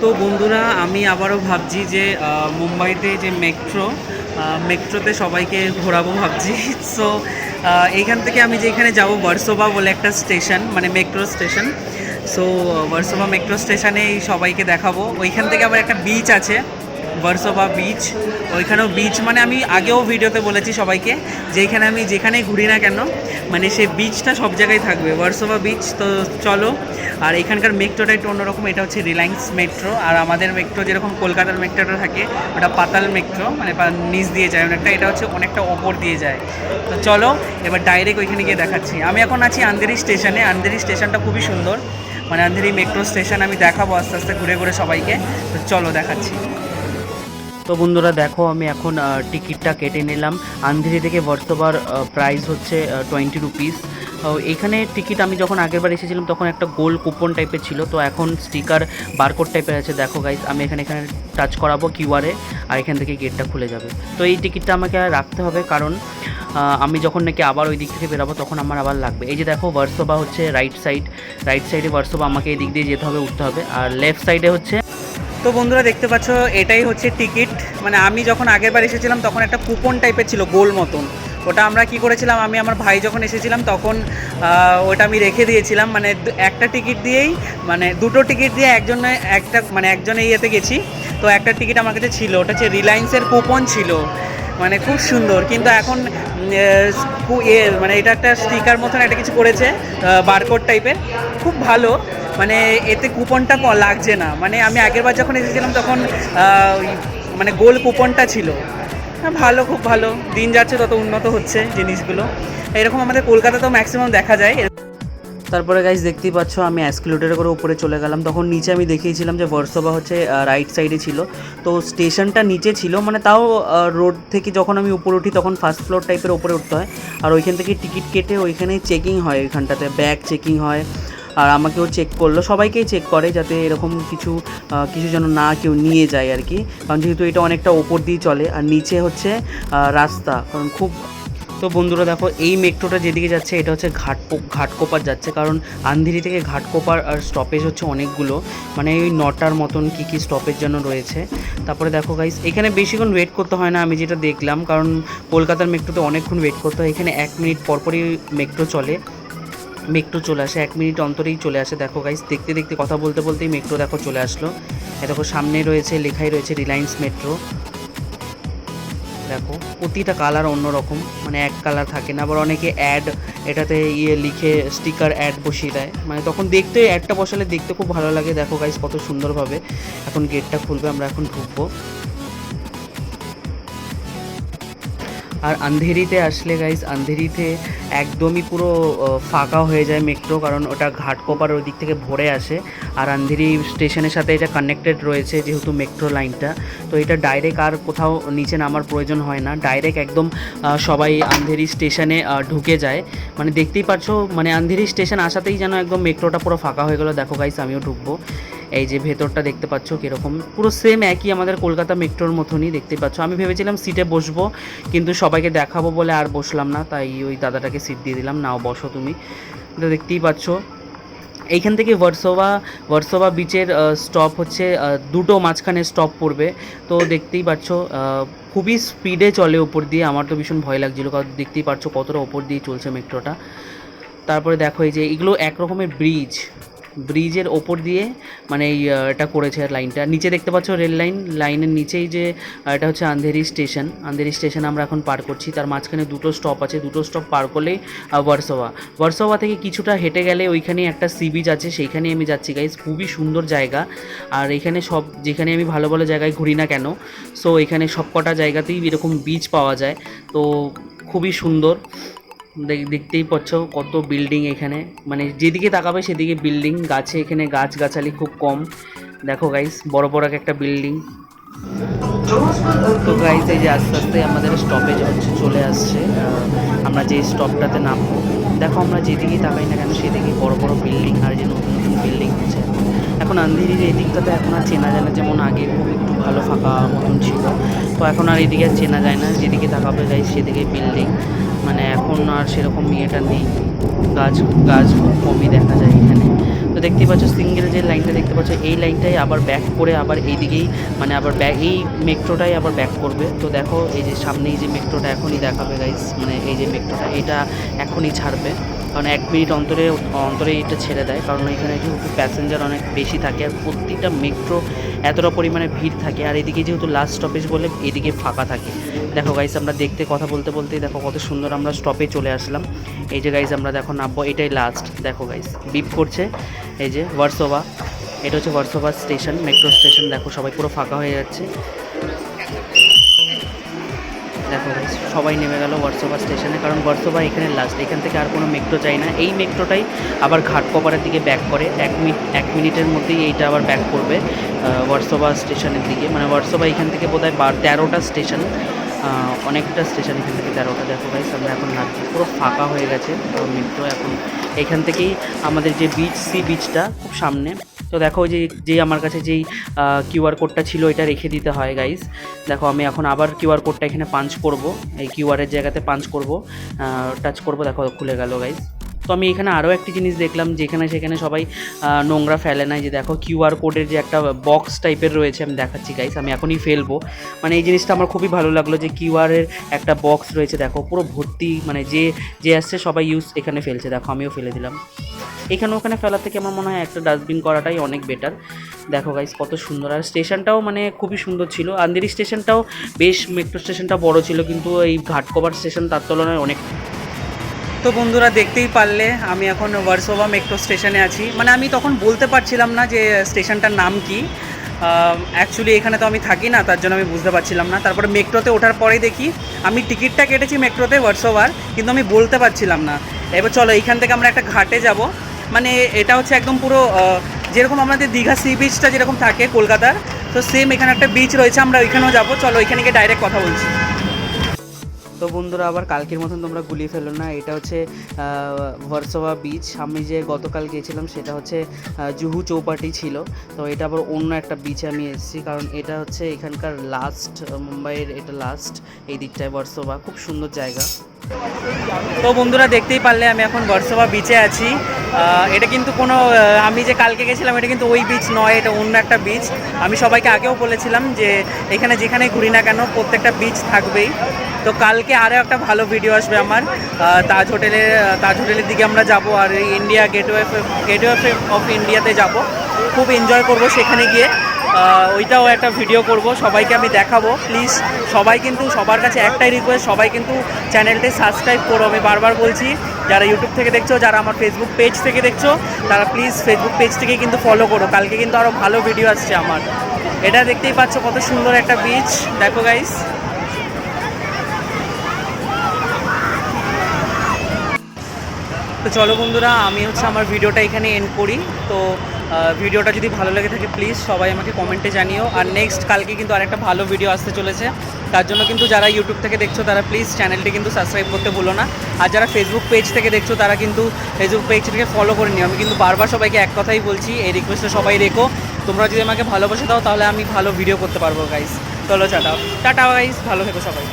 তো বন্ধুরা আমি আবারও ভাবছি যে মুম্বাইতে যে মেট্রোতে সবাইকে ঘোরাবো ভাবছি। সো এইখান থেকে আমি যেখানে যাব ভার্সোভা বলে একটা স্টেশন, মানে মেট্রো স্টেশন। সো ভার্সোভা মেট্রো স্টেশনেই সবাইকে দেখাবো। ওইখান থেকে আবার একটা বিচ আছে, ভার্সোভা বিচ। ওইখানেও বিচ, মানে আমি আগেও ভিডিওতে বলেছি সবাইকে যে এখানে আমি যেখানেই ঘুরি না কেন, মানে সে বিচটা সব জায়গায় থাকবে, ভার্সোভা বিচ। তো চলো। আর এখানকার মেট্রোটা একটু অন্যরকম, এটা হচ্ছে রিলায়েন্স মেট্রো। আর আমাদের মেট্রো যেরকম কলকাতার মেট্রোটা থাকে ওটা পাতাল মেট্রো, মানে নিচ দিয়ে যায় অনেকটা, এটা হচ্ছে অনেকটা ওপর দিয়ে যায়। তো চলো এবার ডাইরেক্ট ওইখানে গিয়ে দেখাচ্ছি। আমি এখন আছি আন্ধেরি স্টেশনে। আন্ধেরি স্টেশনটা খুবই সুন্দর, মানে আন্ধেরি মেট্রো স্টেশন আমি দেখাবো আস্তে আস্তে ঘুরে ঘুরে সবাইকে। তো চলো দেখাচ্ছি। তো বন্ধুরা দেখো, আমি এখন টিকিটটা কেটে নিলাম। আন্ধেরি থেকে ভার্সোভার প্রাইস হচ্ছে 20 রুপিস। এখানে টিকিট আমি যখন আগেরবার এসেছিলাম তখন একটা গোল কুপন টাইপের ছিল, তো এখন স্টিকার বারকোড টাইপের আছে। দেখো গাইস, আমি এখানে টাচ করাবো কিউআরে, আর এখান থেকে গেটটা খুলে যাবে। তো এই টিকিটটা আমাকে রাখতে হবে, কারণ আমি যখন নাকি আবার ওই দিক থেকে বেরাবো তখন আমার আবার লাগবে। এই যে দেখো, ভার্সোভা হচ্ছে রাইট সাইডে ভার্সোভা, আমাকে এই দিক দিয়ে যেতে হবে, উঠতে হবে। আর লেফট সাইডে হচ্ছে। তো বন্ধুরা দেখতে পাচ্ছ, এটাই হচ্ছে টিকিট। মানে আমি যখন আগেরবার এসেছিলাম তখন একটা কুপন টাইপের ছিল গোল মতন, ওটা আমরা কি করেছিলাম, আমি আমার ভাই যখন এসেছিলাম তখন ওটা আমি রেখে দিয়েছিলাম। মানে একটা টিকিট দিয়েই, মানে দুটো টিকিট দিয়ে একজনে ইয়েতে গেছি। তো একটা টিকিট আমার কাছে ছিল, ওটা হচ্ছে রিলায়েন্সের কুপন ছিল, মানে খুব সুন্দর। কিন্তু এখন মানে এটা একটা স্টিকার মতন একটা কিছু করেছে, বারকোড টাইপের, খুব ভালো। মানে এতে কুপনটা লাগছে না। মানে আমি আগেরবার যখন এসেছিলাম তখন মানে গোল কুপনটা ছিল। ভালো, খুব ভালো। দিন যাচ্ছে তত উন্নত হচ্ছে জিনিসগুলো। এরকম আমাদের কলকাতাতেও ম্যাক্সিমাম দেখা যায়। তারপরে গাইজ দেখতেই পাচ্ছ, আমি অ্যাসকিলেটরে করে উপরে চলে গেলাম। তখন নিচে আমি দেখিয়েছিলাম যে ভার্সোভা হচ্ছে রাইট সাইডে ছিল, তো স্টেশনটা নিচে ছিল। মানে তাও রোড থেকে যখন আমি উপরে উঠি তখন ফার্স্ট ফ্লোর টাইপের উপরে উঠতে হয়। আর ওইখান থেকে টিকিট কেটে ওইখানে চেকিং হয়, ওইখানটাতে ব্যাগ চেকিং হয়। আর আমাকেও চেক করলো, সবাইকেই চেক করে, যাতে এরকম কিছু যেন না কেউ নিয়ে যায় আর কি। কারণ যেহেতু এটা অনেকটা ওপর দিয়ে চলে, আর নিচে হচ্ছে রাস্তা, কারণ খুব। তো বন্ধুরা দেখো, এই মেট্রোটা যেদিকে যাচ্ছে এটা হচ্ছে ঘাটকোপার যাচ্ছে, কারণ আন্ধেরি থেকে ঘাটকোপার আর স্টপেজ হচ্ছে অনেকগুলো, মানে ওই 9টার মতন কী স্টপেজ যেন রয়েছে। তারপরে দেখো গাইস, এখানে বেশিক্ষণ ওয়েট করতে হয় না আমি যেটা দেখলাম, কারণ কলকাতার মেট্রোতে অনেকক্ষণ ওয়েট করতে হয়। এখানে 1 মিনিট পরপরই মেট্রো চলে আসে, 1 মিনিট অন্তরেই চলে আসে। দেখো গাইস, দেখতে দেখতে কথা বলতে বলতেই মেট্রো দেখো চলে আসলো। দেখো সামনে রয়েছে, লেখাই রয়েছে রিলায়েন্স মেট্রো। দেখো প্রতিটা কালার অন্যরকম, মানে এক কালার থাকে না। আবার অনেকে অ্যাড এটাতে লিখে স্টিকার অ্যাড বসিয়ে দেয়, মানে তখন দেখতে অ্যাডটা বসালে দেখতে খুব ভালো লাগে। দেখো গাইস কত সুন্দরভাবে এখন গেটটা খুলবে, আমরা এখন ঢুকবো। আর আন্ধেরিতে আসলে গাইস, আন্ধেরিতে একদমই পুরো ফাঁকা হয়ে যায় মেট্রো, কারণ ওটা ঘাটকোপার ওই দিক থেকে ভরে আসে। আর আন্ধেরি স্টেশনের সাথে এটা কানেক্টেড রয়েছে যেহেতু মেট্রো লাইনটা, তো এটা ডাইরেক্ট আর কোথাও নিচে নামার প্রয়োজন হয় না, ডাইরেক্ট একদম সবাই আন্ধেরি স্টেশনে ঢুকে যায়। মানে দেখতেই পাচ্ছ, মানে আন্ধেরি স্টেশন আসাতেই যেন একদম মেট্রোটা পুরো ফাঁকা হয়ে গেলো। দেখো গাইস, আমিও ঢুকবো। এই যে ভেতরটা দেখতে পাচ্ছ কীরকম, পুরো সেম একই আমাদের কলকাতা মেট্রোর মতনই দেখতে পাচ্ছ। আমি ভেবেছিলাম সিটে বসবো, কিন্তু সবাইকে দেখাবো বলে আর বসলাম না, তাই ওই দাদাটাকে সিট দিয়ে দিলাম, নাও বসো তুমি। তো দেখতেই পাচ্ছ, এইখান থেকে ভার্সোভা বিচের স্টপ হচ্ছে দুটো, মাঝখানে স্টপ পড়বে। তো দেখতেই পাচ্ছ খুবই স্পিডে চলে উপর দিয়ে, আমার তো ভীষণ ভয় লাগছিলো, কারণ দেখতেই পাচ্ছ কতটা ওপর দিয়ে চলছে মেট্রোটা। তারপরে দেখো, এই যে এগুলো এক রকমের ব্রিজের ওপর দিয়ে, মানে এই এটা করেছে লাইনটা। নিচে দেখতে পাচ্ছ রেল লাইনের নিচেই যে এটা হচ্ছে আন্ধেরি স্টেশন আমরা এখন পার করছি। তার মাঝখানে দুটো স্টপ আছে, দুটো স্টপ পার করলেই ভার্সোভা থেকে কিছুটা হেঁটে গেলে ওইখানে একটা সি বিচ আছে, সেইখানে আমি যাচ্ছি গাইস। খুবই সুন্দর জায়গা, আর এখানে যেখানে আমি ভালো ভালো জায়গায় ঘুরি না কেন, সো এখানে সব কটা জায়গাতেই এরকম বিচ পাওয়া যায়, তো খুবই সুন্দর। দেখতেই পাচ্ছ কত বিল্ডিং এখানে, মানে যেদিকে তাকাবে সেদিকে বিল্ডিং, এখানে গাছগাছালি খুব কম। দেখো গাইস, বড় বড় একটা বিল্ডিং। তো গাইস, এই যে আস্তে আস্তে আমাদের স্টপেজ হচ্ছে চলে আসছে, আমরা যে স্টপটাতে নামবো। দেখো আমরা যেদিকেই তাকাই না কেন সেদিকে বড় বড় বিল্ডিং, আর যে নতুন নতুন বিল্ডিং হচ্ছে। এখন আন্ধেরির এই দিকটাতে এখন আর চেনা যায় না, যেমন আগে খুব একটু ভালো ফাঁকা মতন ছিল, তো এখন আর এদিকে আর চেনা যায় না, যেদিকে তাকাবে গাইস সেদিকে বিল্ডিং। মানে এখন আর সেরকম ইয়েটা নেই, গাছ গাছ খুব কমই দেখা যায় এখানে। তো দেখতেই পাচ্ছ সিঙ্গেল যে লাইনটা দেখতে পাচ্ছ, এই লাইনটাই আবার ব্যাক করে আবার এইদিকেই মানে আবার এই মেট্রোটাই আবার ব্যাক করবে। তো দেখো এই যে সামনেই যে মেট্রোটা এখনই দেখাবে গাইস, মানে এই যে মেট্রোটা এটা এখনই ছাড়বে, কারণ 1 মিনিট অন্তরে অন্তরে এটা ছেড়ে দেয়, কারণ এখানে যেহেতু প্যাসেঞ্জার অনেক বেশি থাকে আর প্রত্যেকটা মেট্রো এতটা পরিমাণে ভিড় থাকে, আর এদিকে যেহেতু লাস্ট স্টপেজ বলে এদিকে ফাঁকা থাকে। দেখো গাইস আমরা দেখতে কথা বলতে বলতেই দেখো কত সুন্দর আমরা স্টপে চলে আসলাম। এই যে গাইস আমরা দেখো নামবো, এটাই লাস্ট। দেখো গাইস বিপ করছে, এই যে ভার্সোভা, এটা হচ্ছে ভার্সোভা স্টেশন, মেট্রো স্টেশন। দেখো সবাই পুরো ফাঁকা হয়ে যাচ্ছে। দেখো গাইস সবাই নেমে গেল ভার্সোভা স্টেশনে, কারণ ভার্সোভা এখানে লাস্ট, এখান থেকে আর কোনো মেট্রো চাই না। এই মেট্রোটাই আবার ঘাটকপাড়ের দিকে ব্যাক করে, 1 মিনিটের মধ্যেই এইটা আবার ব্যাক করবে ভার্সোভা স্টেশনের দিকে। মানে ভার্সোভা এখান থেকে বোধহয় 13টা স্টেশন, অনেকটা স্টেশন এখান থেকে 13টা। দেখো গাইস আমরা এখন নামছি, পুরো ফাঁকা হয়ে গেছে মেট্রো এখন। এখান থেকেই আমাদের যে বিচ, সি বিচটা খুব সামনে। তো দেখো যে আমার কাছে যেই কিউআর কোডটা ছিল এটা রেখে দিতে হয় গাইস। দেখো আমি এখন আবার কিউআর কোডটা এখানে পাঞ্চ করব, এই কিউআরের জায়গাতে পাঞ্চ করব, টাচ করব, দেখো খুলে গেল গাইস। তো আমি এখানে আরও একটি জিনিস দেখলাম, যেখানে সেখানে সবাই নোংরা ফেলে না, যে দেখো কিউআর কোডের যে একটা বক্স টাইপের রয়েছে, আমি দেখাচ্ছি গাইস, আমি এখনই ফেলবো। মানে এই জিনিসটা আমার খুবই ভালো লাগলো যে কিউআরের একটা বক্স রয়েছে, দেখো পুরো ভর্তি, মানে যে আসছে সবাই এখানে ফেলছে। দেখো আমিও ফেলে দিলাম। এখানে ওখানে ফেলার থেকে আমার মনে হয় একটা ডাস্টবিন করাটাই অনেক বেটার। দেখো গাইস কত সুন্দর, আর স্টেশনটাও মানে খুবই সুন্দর ছিল। আন্ধেরি স্টেশনটাও বেশ, মেট্রো স্টেশনটা বড় ছিল, কিন্তু এই ঘাটকোপার স্টেশন তার তুলনায় অনেক। তো বন্ধুরা দেখতেই পারলে আমি এখন ভার্সোভা মেট্রো স্টেশনে আছি। মানে আমি তখন বলতে পারছিলাম না যে স্টেশনটার নাম কি, অ্যাকচুয়ালি এখানে তো আমি থাকি না, তার জন্য আমি বুঝতে পারছিলাম না। তারপরে মেট্রোতে ওঠার পরেই দেখি, আমি টিকিটটা কেটেছি মেট্রোতে ভার্সোভার, কিন্তু আমি বলতে পারছিলাম না। এবার চলো এইখান থেকে আমরা একটা ঘাটে যাব। মানে এটা হচ্ছে একদম পুরো যেরকম আমাদের দীঘা সি বিচটা যেরকম থাকে কলকাতার, তো সেম এখানে একটা বিচ রয়েছে, আমরা ওইখানেও যাবো। চলো ওইখানে গিয়ে ডাইরেক্ট কথা বলছি। তো বন্ধুরা আবার কালকের মতন তোমরা গুলিয়ে ফেলো না, এটা হচ্ছে ভার্সোভা বিচ। আমি যে গতকাল গিয়েছিলাম সেটা হচ্ছে জুহু চৌপাটি ছিল, তো এটা আবার অন্য একটা বিচে আমি এসেছি, কারণ এটা হচ্ছে এখানকার লাস্ট, মুম্বাইয়ের এটা লাস্ট। এই দিকটায় ভার্সোভা খুব সুন্দর জায়গা। তো বন্ধুরা দেখতেই পারলে আমি এখন ভার্সোভা বিচে আছি। এটা কিন্তু কোনো আমি যে কালকে গেছিলাম এটা কিন্তু ওই বিচ নয়, এটা অন্য একটা বিচ। আমি সবাইকে আগেও বলেছিলাম যে এখানে যেখানে ঘুরি না কেন প্রত্যেকটা বিচ থাকবেই। তো কালকে আরও একটা ভালো ভিডিও আসবে আমার, তাজ হোটেলের দিকে আমরা যাব, আর ইন্ডিয়া গেটওয়ে অফ ইন্ডিয়াতে যাব। খুব এনজয় করব সেখানে গিয়ে, ওইটাও একটা ভিডিও করব, সবাইকে আমি দেখাবো। প্লিজ সবাই কিন্তু, সবার কাছে একটাই রিকোয়েস্ট, সবাই কিন্তু চ্যানেলটি সাবস্ক্রাইব করো। আমি বারবার বলছি, যারা ইউটিউব থেকে দেখছো, যারা আমার ফেসবুক পেজ থেকে দেখছো, তারা প্লিজ ফেসবুক পেজ থেকে কিন্তু ফলো করো। কালকে কিন্তু আরও ভালো ভিডিও আসছে আমার। এটা দেখতেই পাচ্ছ কত সুন্দর একটা বিচ, দেখো গাইস। তো চলো বন্ধুরা, আমি হচ্ছে আমার ভিডিওটা এখানে এন্ড করি। তো ভিডিওটা যদি ভালো লেগে থাকে প্লিজ সবাই আমাকে কমেন্টে জানিও। আর নেক্সট কালকে কিন্তু আরেকটা ভালো ভিডিও আসতে চলেছে, তার জন্য কিন্তু যারা ইউটিউব থেকে দেখছো তারা প্লিজ চ্যানেলটি কিন্তু সাবস্ক্রাইব করতে ভুলো না। আর যারা ফেসবুক পেজ থেকে দেখছো তারা কিন্তু ফেসবুক পেজ থেকে ফলো করে নিও। আমি কিন্তু বারবার সবাইকে এক কথাই বলছি, এই রিকোয়েস্টটা সবাই রেখো। তোমরা যদি আমাকে ভালোবাসে দাও তাহলে আমি ভালো ভিডিও করতে পারবো গাইস। চলো টাটা টাটা গাইস, ভালো থেকো সবাই।